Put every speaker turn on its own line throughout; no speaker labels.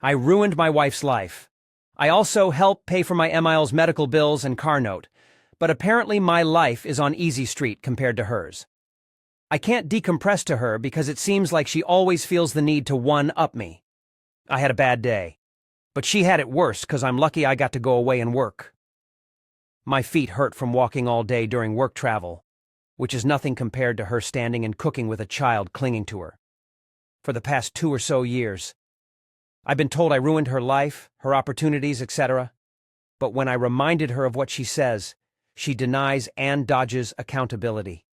I ruined my wife's life. I also help pay for my Emile's medical bills and car note, but apparently my life is on easy street compared to hers. I can't decompress to her because it seems like she always feels the need to one-up me. I had a bad day, but she had it worse because I'm lucky I got to go away and work. My feet hurt from walking all day during work travel, which is nothing compared to her standing and cooking with a child clinging to her. For the past 2 or so years, I've been told I ruined her life, her opportunities, etc. But when I reminded her of what she says, she denies and dodges accountability.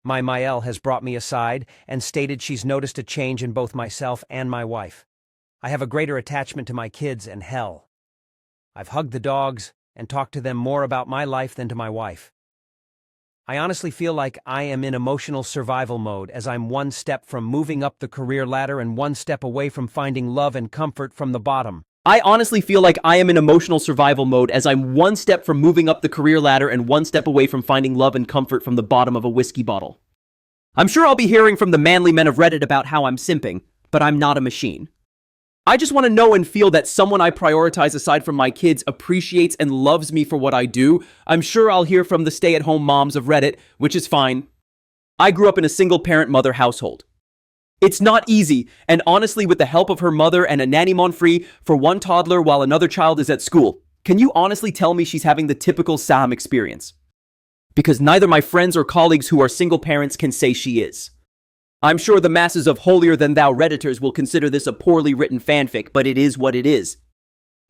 My Mael has brought me aside and stated she's noticed a change in both myself and my wife. I have a greater attachment to my kids and hell. I've hugged the dogs and talked to them more about my life than to my wife. I honestly feel like I am in emotional survival mode as I'm one step from moving up the career ladder and one step away from finding love and comfort from the bottom.
I honestly feel like I am in emotional survival mode as I'm one step from moving up the career ladder and one step away from finding love and comfort from the bottom of a whiskey bottle. I'm sure I'll be hearing from the manly men of Reddit about how I'm simping, but I'm not a machine. I just want to know and feel that someone I prioritize aside from my kids appreciates and loves me for what I do. I'm sure I'll hear from the stay-at-home moms of Reddit, which is fine. I grew up in a single-parent mother household. It's not easy, and honestly, with the help of her mother and a nanny mon-free for one toddler while another child is at school, can you honestly tell me she's having the typical Sam experience? Because neither my friends or colleagues who are single parents can say she is. I'm sure the masses of holier-than-thou Redditors will consider this a poorly written fanfic, but it is what it is.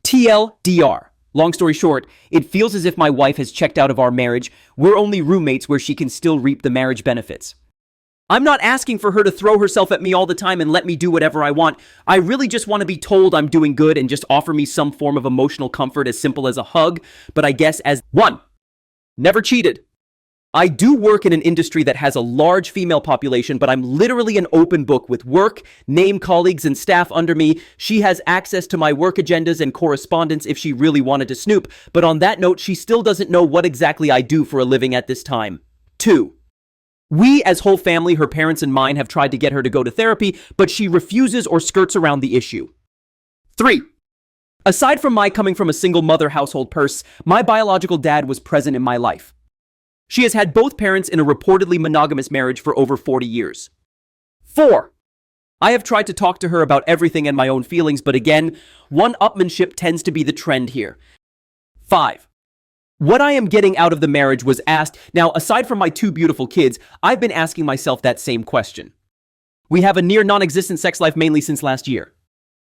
TLDR. Long story short, it feels as if my wife has checked out of our marriage. We're only roommates where she can still reap the marriage benefits. I'm not asking for her to throw herself at me all the time and let me do whatever I want. I really just want to be told I'm doing good and just offer me some form of emotional comfort as simple as a hug, but I guess as 1. Never cheated. I do work in an industry that has a large female population, but I'm literally an open book with work, name colleagues, and staff under me. She has access to my work agendas and correspondence if she really wanted to snoop, but on that note, she still doesn't know what exactly I do for a living at this time. 2. We, as whole family, her parents and mine, have tried to get her to go to therapy, but she refuses or skirts around the issue. 3. Aside from my coming from a single mother household purse, my biological dad was present in my life. She has had both parents in a reportedly monogamous marriage for over 40 years. 4. I have tried to talk to her about everything and my own feelings, but again, one-upmanship tends to be the trend here. 5. What I am getting out of the marriage was asked. Now, aside from my 2 beautiful kids, I've been asking myself that same question. We have a near non-existent sex life mainly since last year.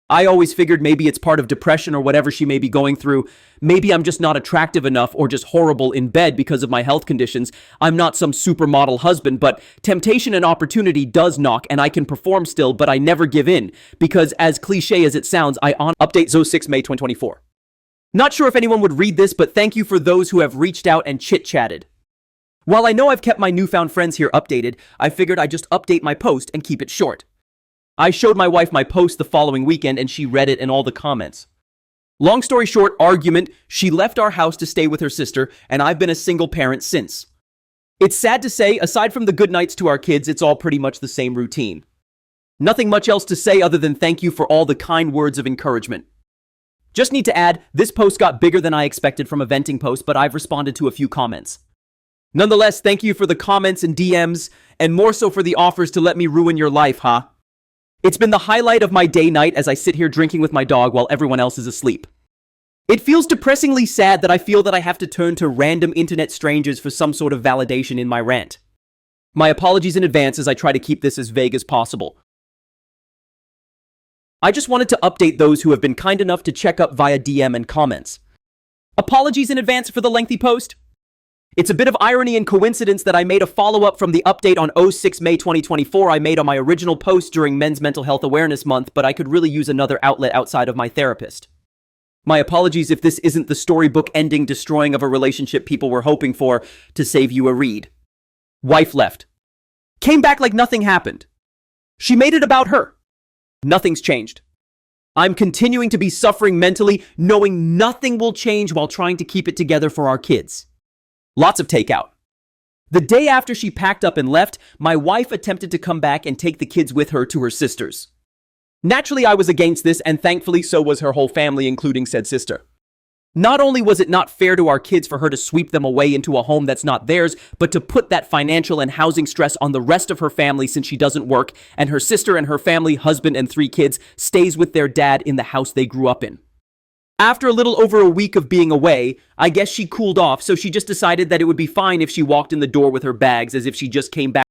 I always figured maybe it's part of depression or whatever she may be going through. Maybe I'm just not attractive enough or just horrible in bed because of my health conditions. I'm not some supermodel husband, but temptation and opportunity does knock and I can perform still, but I never give in because as cliche as it sounds, Update Zo 6 May 2024. Not sure if anyone would read this, but thank you for those who have reached out and chit-chatted. While I know I've kept my newfound friends here updated, I figured I'd just update my post and keep it short. I showed my wife my post the following weekend and she read it and all the comments. Long story short, argument, she left our house to stay with her sister and I've been a single parent since. It's sad to say, aside from the good nights to our kids, it's all pretty much the same routine. Nothing much else to say other than thank you for all the kind words of encouragement. Just need to add, this post got bigger than I expected from a venting post, but I've responded to a few comments. Nonetheless, thank you for the comments and DMs, and more so for the offers to let me ruin your life, huh? It's been the highlight of my day-night as I sit here drinking with my dog while everyone else is asleep. It feels depressingly sad that I feel that I have to turn to random internet strangers for some sort of validation in my rant. My apologies in advance as I try to keep this as vague as possible. I just wanted to update those who have been kind enough to check up via DM and comments. Apologies in advance for the lengthy post. It's a bit of irony and coincidence that I made a follow-up from the update on 06 May 2024 I made on my original post during Men's Mental Health Awareness Month, but I could really use another outlet outside of my therapist. My apologies if this isn't the storybook ending destroying of a relationship people were hoping for to save you a read. Wife left. Came back like nothing happened. She made it about her. Nothing's changed. I'm continuing to be suffering mentally, knowing nothing will change while trying to keep it together for our kids. Lots of takeout. The day after she packed up and left, my wife attempted to come back and take the kids with her to her sister's. Naturally, I was against this, and thankfully so was her whole family, including said sister. Not only was it not fair to our kids for her to sweep them away into a home that's not theirs, but to put that financial and housing stress on the rest of her family since she doesn't work, and her sister and her family, husband and 3 kids, stays with their dad in the house they grew up in. After a little over a week of being away, I guess she cooled off, so she just decided that it would be fine if she walked in the door with her bags as if she just came back